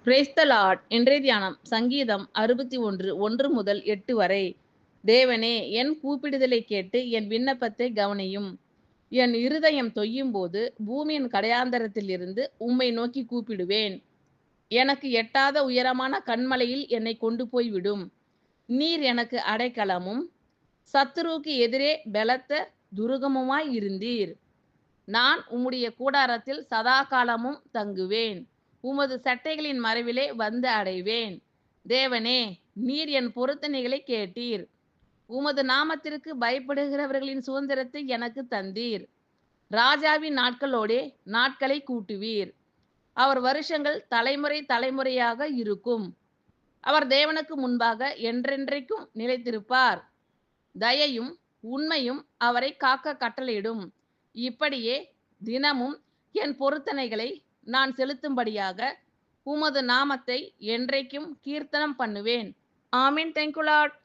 Praise the Lord. இன்றைய தியானம் சங்கீதம் 61 1 முதல் 8 வரை. தேவனே, என் கூப்பிடுதலை கேட்டு என் விண்ணப்பத்தை கவனியும். என் இருதயம் தொய்யும் போது பூமியின் கடையாந்தரத்தில் இருந்து உம்மை நோக்கி கூப்பிடுவேன். எனக்கு எட்டாத உயரமான கன்மலையில் என்னை கொண்டு போய் விடும். நீர் எனக்கு அடைக்கலமும் சத்துருவுக்கு எதிரே பலத்த துருகமுமாய் இருந்தீர். நான் உம்முடைய கூடாரத்தில் சதா காலமும் தங்குவேன். உமது சட்டைகளின் மறைவிலே வந்து அடைவேன். தேவனே, நீர் என் பொருத்தனைகளை கேட்டீர். உமது நாமத்திற்கு பயப்படுகிறவர்களின் சுதந்திரத்தை எனக்கு தந்தீர். ராஜாவின் நாட்களோடே நாட்களை கூட்டுவீர். அவர் வருஷங்கள் தலைமுறை தலைமுறையாக இருக்கும். அவர் தேவனுக்கு முன்பாக என்றென்றைக்கும் நிலைத்திருப்பார். தயையும் உண்மையும் அவரை காக்க கட்டளையிடும். இப்படியே தினமும் என் பொருத்தனைகளை நான் செலுத்தும்படியாக உமது நாமத்தை என்றைக்கும் கீர்த்தனம் பண்ணுவேன். ஆமீன். Thank you Lord.